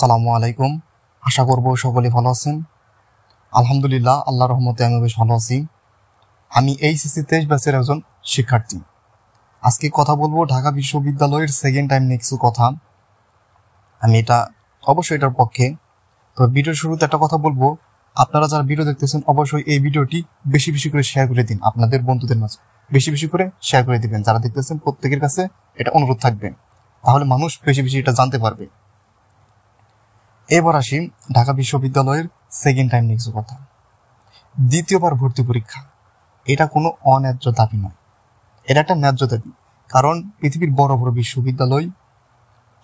আসসালামু আলাইকুম। আশা করব সকলে ভালো আছেন। আলহামদুলিল্লাহ, আল্লাহর রহমতে আমি বেশ ভালো আছি। আমি এইচএসসি 23 ব্যাচের একজন শিক্ষার্থী। আজকে কথা বলবো ঢাকা বিশ্ববিদ্যালয়ের সেকেন্ড টাইম নিয়ে কিছু কথা। আমি অবশ্যই এটার পক্ষে। তো ভিডিওর শুরুতে একটা কথা বলবো, আপনারা যারা ভিডিও দেখতেছেন অবশ্যই এই ভিডিওটি বেশি বেশি করে শেয়ার করে দিন আপনাদের বন্ধুদের মাঝে। বেশি বেশি করে শেয়ার করে দিবেন। যারা দেখতেছেন প্রত্যেকের কাছে এটা অনুরোধ থাকবে, তাহলে মানুষ বেশি বেশি এটা জানতে পারবে। এবার আসি ঢাকা বিশ্ববিদ্যালয়ের সেকেন্ড টাইম নিয়ে কিছু কথা। দ্বিতীয়বার ভর্তি পরীক্ষা এটা কোনো অন্যায্য দাবি নয়, এটা একটা ন্যায্য দাবি। কারণ পৃথিবীর বড় বড় বিশ্ববিদ্যালয়,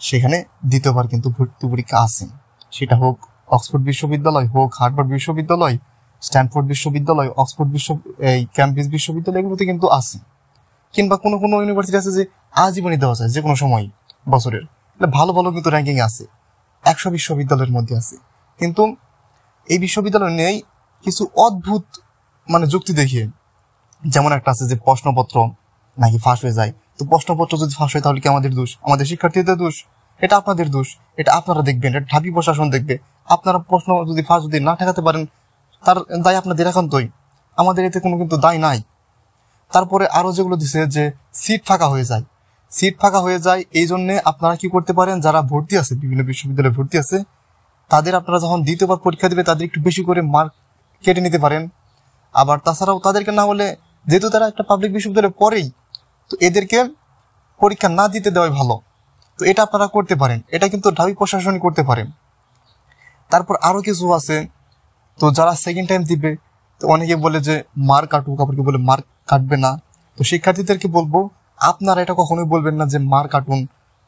সেখানে দ্বিতীয়বার কিন্তু ভর্তি পরীক্ষা আছে। সেটা হোক অক্সফোর্ড বিশ্ববিদ্যালয়, হোক হার্ভার্ড বিশ্ববিদ্যালয়, স্ট্যানফোর্ড বিশ্ববিদ্যালয়, ক্যামব্রিজ বিশ্ববিদ্যালয়, এগুলোতে কিন্তু আছে। কিংবা কোনো কোনো ইউনিভার্সিটি আছে যে আজীবনই দেওয়া যায়, যে কোনো সময় বছরের। ভালো ভালো কিন্তু র্যাঙ্কিং আছে, 100 বিশ্ববিদ্যালয়ের মধ্যে আছে। কিন্তু এই বিশ্ববিদ্যালয় নেই কিছু অদ্ভুত যুক্তি দেখিয়ে। যেমন একটা আছে যে প্রশ্নপত্র নাকি ফাঁস হয়ে যায়। তো প্রশ্নপত্র যদি ফাঁস হয় তাহলে কি আমাদের দোষ? আমাদের শিক্ষার্থীদের দোষ? এটা আপনাদের দোষ। এটা আপনারা দেখবেন, এটা ঢাবি প্রশাসন দেখবে। আপনারা প্রশ্ন যদি ফাঁস যদি না ঠেকাতে পারেন, তার দায় আপনাদের একান্তই, আমাদের এতে কোনো কিন্তু দায় নাই। তারপরে আরো যেগুলো দিছে যে সিট ফাঁকা হয়ে যায়। এই জন্য আপনারা কি করতে পারেন, যারা ভর্তি আছে, বিভিন্ন বিশ্ববিদ্যালয়ে ভর্তি আছে, তাদের আপনারা যখন দ্বিতীয়বার পরীক্ষা দেবে তাদের একটু বেশি করে মার্ক কেটে নিতে পারেন। আবার তাছাড়াও তাদেরকে না হলে, যেহেতু তারা একটা পাবলিক বিশ্ববিদ্যালয়ে পড়েই, তো এদেরকে পরীক্ষা না দিতে দেওয়াই ভালো। তো এটা আপনারা করতে পারেন, এটা কিন্তু ঢাবি প্রশাসনই করতে পারেন। তারপর আরো কিছু আছে, তো যারা সেকেন্ড টাইম দিবে, তো অনেকে বলে যে মার্ক কাটুক, আবার কি বলে মার্ক কাটবে না। তো শিক্ষার্থীদেরকে বলবো, আপনারা এটা কখনোই বলবেন না যে মার্ক কাটুন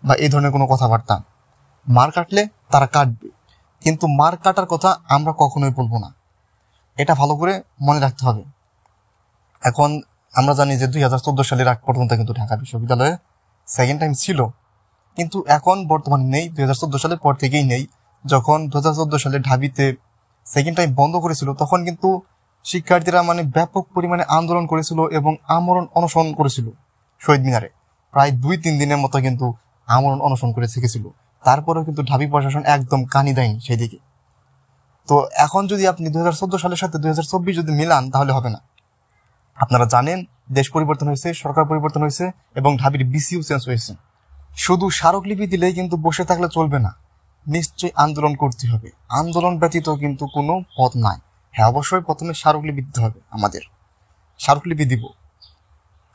বা এই ধরনের কোনো কথাবার্তা। মার্ক কাটলে তারা কাটবে, কিন্তু মার্ক কাটার কথা আমরা কখনোই বলবো না। এটা ভালো করে মনে রাখতে হবে। এখন আমরা জানি যে 2014 সালের আগ পর্যন্ত কিন্তু ঢাকা বিশ্ববিদ্যালয়ে সেকেন্ড টাইম ছিল, কিন্তু এখন বর্তমানে নেই। 2014 সালের পর থেকেই নেই। যখন 2014 সালে ঢাবিতে সেকেন্ড টাইম বন্ধ করেছিল, তখন কিন্তু শিক্ষার্থীরা ব্যাপক পরিমাণে আন্দোলন করেছিল এবং আমরণ অনশন করেছিল শহীদ মিনারে। প্রায় 2-3 দিনের মতো কিন্তু আমরণ অনশন করে থেকেছিল। তারপরেও কিন্তু ঢাবি প্রশাসন একদম কানি দেয়নি সেই দিকে। তো এখন যদি আপনি 2014 সালের সাথে 2024 যদি মিলান, তাহলে হবে না। আপনারা জানেন, দেশ পরিবর্তন হয়েছে, সরকার পরিবর্তন হয়েছে এবং ঢাবির বিসিও চেঞ্জ হয়েছে। শুধু স্মারকলিপি দিলেই কিন্তু বসে থাকলে চলবে না, নিশ্চয়ই আন্দোলন করতে হবে। আন্দোলন ব্যতীত কিন্তু কোনো পথ নাই। হ্যাঁ, অবশ্যই প্রথমে স্মারকলিপি দিতে হবে। আমাদের স্মারকলিপি দিব,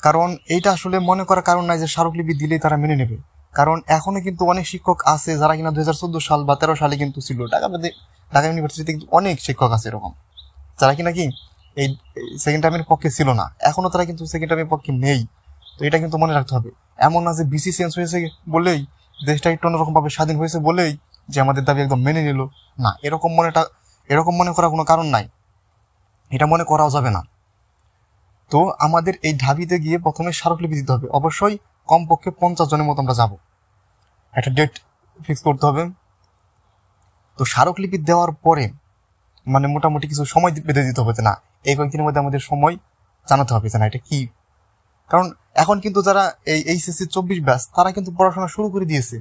কারণ এইটা আসলে মনে করার কারণ নাই যে স্মারকলিপি দিলেই তারা মেনে নেবে। কারণ এখনো কিন্তু অনেক শিক্ষক আছে যারা কিনা 2014 সাল বা 13 সালে কিন্তু ছিল ঢাকা ইউনিভার্সিটিতে, কিন্তু অনেক শিক্ষক আছে এরকম যারা কিনা এই সেকেন্ড টাইমের পক্ষে ছিল না। এখনো তারা কিন্তু সেকেন্ড টাইমের পক্ষে নেই। তো এটা কিন্তু মনে রাখতে হবে। এমন না যে বিসি চেঞ্জ হয়েছে বলেই, দেশটা একটু অন্যরকম ভাবে স্বাধীন হয়েছে বলেই যে আমাদের দাবি একদম মেনে নিল না, এরকম মনে করার কোনো কারণ নাই। এটা মনে করাও যাবে না। তো আমাদের এই ঢাবিতে গিয়ে প্রথমে স্মারকলিপি দিতে হবে। অবশ্যই কমপক্ষে 50 জনের মতো আমরা যাব, একটা ডেট ফিক্স করতে হবে। তো স্মারকলিপি দেওয়ার পরে মোটামুটি কিছু সময় বেঁধে দিতে হবে, না এই কয়েকদিনের মধ্যে আমাদের সময় জানাতে হবে যে না এটা কি। কারণ এখন কিন্তু যারা এই এইচএসসি 24 ব্যাচ, তারা কিন্তু পড়াশোনা শুরু করে দিয়েছে।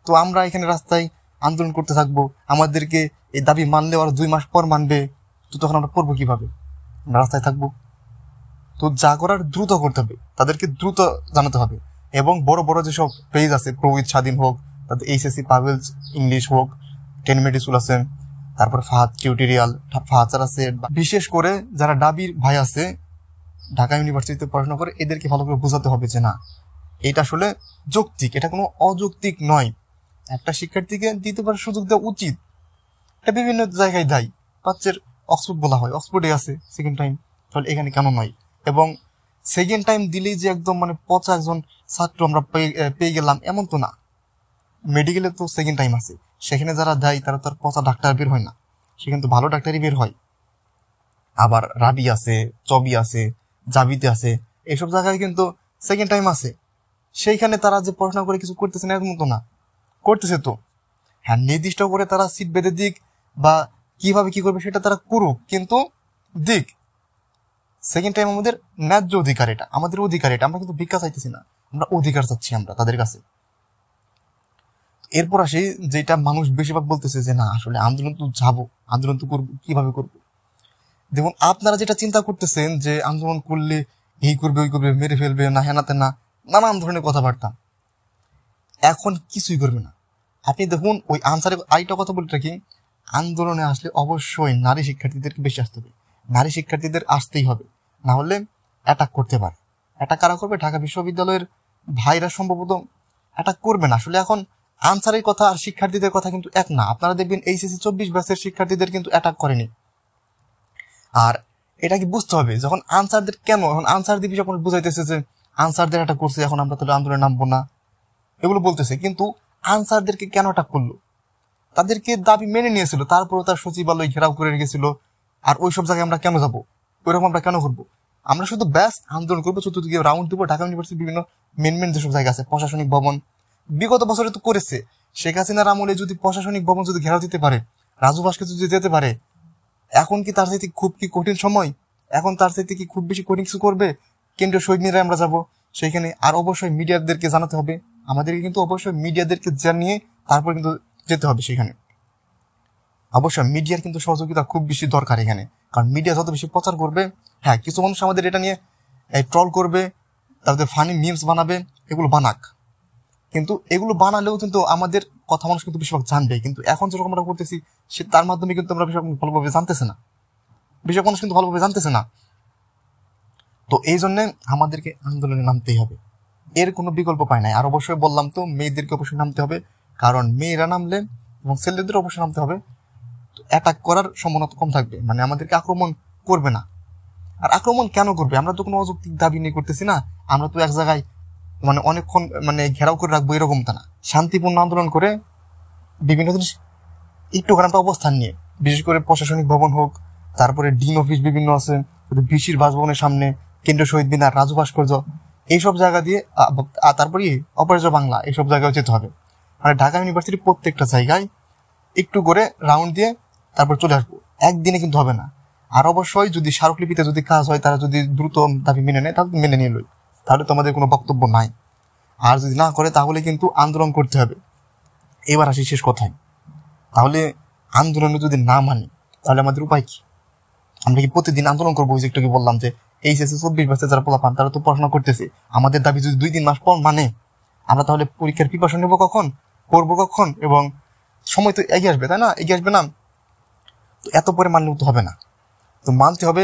তো আমরা এখানে রাস্তায় আন্দোলন করতে থাকবো, আমাদেরকে এই দাবি মানলে ওরা 2 মাস পর মানবে, তো তখন আমরা পড়বো কিভাবে? আমরা রাস্তায় থাকবো। তো যা করার দ্রুত করতে হবে, তাদেরকে দ্রুত জানাতে হবে। এবং বড় বড় যেসব পেজ আছে, প্রবীর স্বাধীন হোক, তাদের এইচএসসি পাভেলস ইংলিশ হোক, 10 মিনিট স্কুল আছে, তারপর ফাহাদ টিউটোরিয়াল, ফাহাদ স্যার আছে, বিশেষ করে যারা ডাবির ভাই আছে ঢাকা ইউনিভার্সিটিতে পড়াশোনা করে, এদেরকে ভালো করে বোঝাতে হবে যে না, এটা আসলে যৌক্তিক, এটা কোনো অযৌক্তিক নয়। একটা শিক্ষার্থীকে দ্বিতীয়বার সুযোগ দেওয়া উচিত। এটা বিভিন্ন জায়গায় দেয়। প্রাচ্যের অক্সফোর্ড বলা হয়, অক্সফোর্ডে আছে সেকেন্ড টাইম, তাহলে এখানে কেন নয়? এবং সেকেন্ড টাইম দিলেই যে একদম পচা একজন ছাত্র আমরা পেয়ে গেলাম, এমন তো না। মেডিকেলে তো সেকেন্ড টাইম আছে, সেখানে যারা দেয় তারা তার পচা ডাক্তার বের হয় না, সে কিন্তু ভালো ডাক্তারই বের হয়। আবার রাবি আছে, চবি আছে, জাবিতে আছে, এইসব জায়গায় কিন্তু সেকেন্ড টাইম আছে। সেইখানে তারা যে পড়াশোনা করে কিছু করতেছে না এরকম তো না, করতেছে তো। হ্যাঁ, নির্দিষ্ট করে তারা সিট বেঁধে দিক বা কিভাবে কি করবে সেটা তারা করুক, কিন্তু দিক। সেকেন্ড টাইম আমাদের ন্যায্য অধিকার, এটা আমাদের অধিকার। এটা আমরা কিন্তু ভিক্ষা চাইতেছি না, আমরা অধিকার চাচ্ছি আমরা তাদের কাছে। এরপর আসি যেটা মানুষ বেশিরভাগ বলতেছে যে না আসলে আন্দোলন তো যাবো, আন্দোলন তো করবো, কিভাবে করবো। দেখুন আপনারা যেটা চিন্তা করতেছেন যে আন্দোলন করলে এই করবে ওই করবে, মেরে ফেলবে, না হেনাতে না, নানান ধরনের কথাবার্তা, এখন কিছুই করবে না। আপনি দেখুন ওই আনসারে আরেকটা কথা বলে রাখি, আন্দোলনে আসলে অবশ্যই নারী শিক্ষার্থীদেরকে বেশি আসতে হবে, নারী শিক্ষার্থীদের আসতেই হবে, না হলে অ্যাটাক করতে পারে। অ্যাটাক কারা করবে? ঢাকা বিশ্ববিদ্যালয়ের ভাইরা সম্ভবত অ্যাটাক করবে না। আসলে এখন আনসারের কথা আর শিক্ষার্থীদের কথা কিন্তু এক না। আপনারা দেখবেন এইচএসসি 24 ব্যাচের শিক্ষার্থীদের কিন্তু অ্যাটাক করেনি। আর এটা কি বুঝতে হবে, যখন আনসারদের কেন এখন আনসার দিবি যখন বুঝাইতেছে যে আনসারদের অ্যাটাক করছে, এখন আমরা তাহলে আন্দোলনে নামবো না, এগুলো বলতেছে, কিন্তু আনসারদেরকে কেন অ্যাটাক করলো? তাদেরকে দাবি মেনে নিয়েছিল, তারপরে তার সচিবালয় ঘেরাও করে রেখেছিল। আর ওইসব জায়গায় আমরা কেন যাবো? ওইরকম আমরা কেন করবো? আমরা শুধু ব্যাস আন্দোলন করবো, চতুর্দিকে রাউন্ড দিব। ঢাকা ইউনিভার্সিটির বিভিন্ন মেন যেসব জায়গা আছে, প্রশাসনিক ভবন বিগত বছরে তো করেছে। শেখ হাসিনার আমলে যদি প্রশাসনিক ভবন যদি ঘেরাও দিতে পারে, রাজু ভাস্কে যদি যেতে পারে, এখন কি তার সাথে খুব কি কঠিন সময়? এখন তার সাথে কি খুব বেশি কঠিন কিছু করবে? কেন্দ্রীয় শহীদ মিনারে আমরা যাব সেইখানে। আর অবশ্যই মিডিয়াদেরকে জানাতে হবে, আমাদেরকে কিন্তু অবশ্যই মিডিয়াদেরকে জানিয়ে তারপর কিন্তু যেতে হবে সেখানে। অবশ্যই মিডিয়ার কিন্তু সহযোগিতা খুব বেশি দরকার এখানে, কারণ মিডিয়া যত বেশি প্রচার করবে, হ্যাঁ কিছু মানুষ আমাদের এটা নিয়ে ট্রল করবে, তাদের ফানি মিমস বানাবে, এগুলো বানাক, কিন্তু এগুলো বানালেও কিন্তু আমাদের কথা মানুষ কিন্তু বেশিরভাগ জানবে। কিন্তু এখন যেরকম আমরা করতেছি সে তার মাধ্যমে কিন্তু আমরা বেশিরভাগ ভালোভাবে জানতেছে না, বেশিরভাগ মানুষ কিন্তু ভালোভাবে জানতেছে না। তো এই জন্য আমাদেরকে আন্দোলনে নামতেই হবে, এর কোনো বিকল্প পায় নাই। আর অবশ্যই বললাম তো মেয়েদেরকে অবশ্যই নামতে হবে, কারণ মেয়েরা নামলে এবং ছেলেদের অবশ্যই নামতে হবে, অ্যাটাক করার সম্ভাবনা কম থাকবে, মানে আমাদেরকে আক্রমণ করবে না। আর আক্রমণ কেন করবে? আমরা তো কোনো অযৌক্তিক দাবি নিয়ে করতেছি না, আমরা তো এক জায়গায় মানে অনেকক্ষণ মানে ঘেরাও করে রাখবো এরকমটা না। শান্তিপূর্ণ আন্দোলন করে বিভিন্ন জিনিস একটুখানি একটা অবস্থান নিয়ে, বিশেষ করে প্রশাসনিক ভবন হোক, তারপরে ডিন অফিস বিভিন্ন আছে, বিসির বাসভবনের সামনে, কেন্দ্রীয় শহীদ মিনার, রাজু ভাস্কর্য, এইসব জায়গা দিয়ে তারপরে অপরাজয় বাংলা, এইসব জায়গায় যেতে হবে। মানে ঢাকা ইউনিভার্সিটির প্রত্যেকটা জায়গায় একটু করে রাউন্ড দিয়ে তারপর চলে আসবো, একদিনে কিন্তু হবে না। আর অবশ্যই যদি স্মারকলিপিতে যদি কাজ হয়, তারা যদি দ্রুত দাবি মেনে নেয়, তাহলে মেনে নিয়ে লই, তাহলে তো আমাদের কোনো বক্তব্য নাই। আর যদি না করে তাহলে কিন্তু আন্দোলন করতে হবে। এবার আসি শেষ কথায়, তাহলে আন্দোলনে যদি না মানি তাহলে আমাদের উপায় কি? আমরা কি প্রতিদিন আন্দোলন করবো? ওই যে একটু কি বললাম যে এইচএসসি 24 ব্যাচে যারা পোলাপান তারা তো পড়াশোনা করতেছে, আমাদের দাবি যদি 2-3 মাস পর মানে, আমরা তাহলে পরীক্ষার প্রিপারেশন নেবো কখন, পড়বো কখন? এবং সময় তো এগিয়ে আসবে, তাই না? এগিয়ে আসবে না? তো এত পরে মানলেও তো হবে না, তো মানতে হবে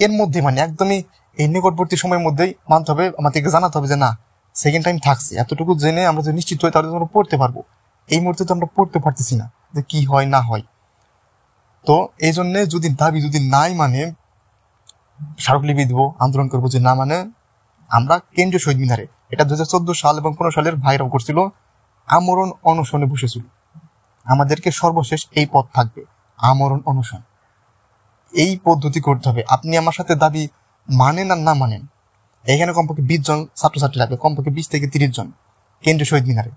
এর মধ্যে, মানে একদমই এই নিকটবর্তী সময়ের মধ্যেই মানতে হবে। আমাদেরকে জানাতে হবে যে না, সেকেন্ড টাইম থাকছে, এতটুকু জেনে আমরা যদি নিশ্চিত হই তাহলে আমরা পড়তে পারবো। এই মুহূর্তে তো আমরা পড়তে পারতেছি না যে কি হয় না হয়। তো এই জন্য যদি দাবি যদি নাই মানে স্মারকলিপি দিব, আন্দোলন করবো। যে না মানে আমরা কেন্দ্রীয় শহীদ মিনারে, এটা 2014 সাল এবং 15 সালের ভাইরাও করছিল, আমরণ অনশনে বসেছিল। আমাদেরকে সর্বশেষ এই পথ থাকবে, আমরণ অনশন। এই পদ্ধতি করতে হবে। আপনি আমার সাথে দাবি মানেন আর না মানেন, এখানে কমপক্ষে 20 জন ছাত্রছাত্রী লাগবে, কমপক্ষে 20 থেকে 30 জন কেন্দ্রীয় শহীদ মিনারে।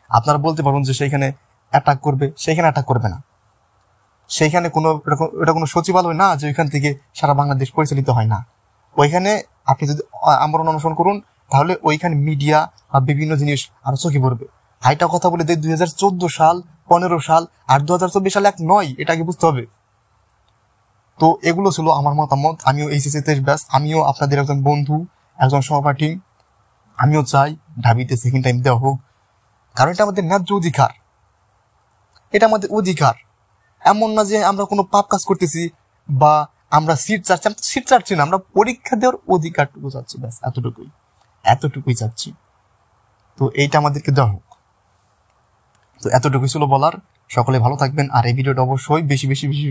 আপনারা বলতে পারবেন যে সেইখানে অ্যাটাক করবে, সেইখানে অ্যাটাক করবে না। সেইখানে কোনো এটা কোনো সচিবালয় না যে ওইখান থেকে সারা বাংলাদেশ পরিচালিত হয় না। ওইখানে আপনি যদি আমরণ অনশন করুন তাহলে ওইখানে মিডিয়া বা বিভিন্ন জিনিস আরো চোখে পড়বে। আইটা কথা বলে যে 2014 সাল, 15 সাল আর 2024 সাল এক নয়, এটা আগে বুঝতে হবে। তো এগুলো ছিল আমার মতামত। আমিও এইচএসসি 23 ব্যাচ, আমিও আপনাদের একজন বন্ধু, একজন সহপাঠী। আমিও চাই ঢাবিতে সেকেন্ড টাইম দেওয়া হোক, কারণ এটা আমাদের ন্যায্য অধিকার, এটা আমাদের অধিকার। এমন না যে আমরা কোনো পাপ কাজ করতেছি বা আমরা সিট চাচ্ছি না, আমরা পরীক্ষা দেওয়ার অধিকারটুকু চাচ্ছি, ব্যাস এতটুকুই চাচ্ছি। তো এইটা আমাদেরকে দেওয়া হোক। তো এতটুকুই ছিল বলার। সকলে ভালো থাকবেন, আর এই ভিডিওটা অবশ্যই বেশি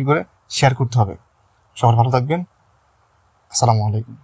করে শেয়ার করতে হবে। সকলে ভালো থাকবেন, আসসালামু আলাইকুম।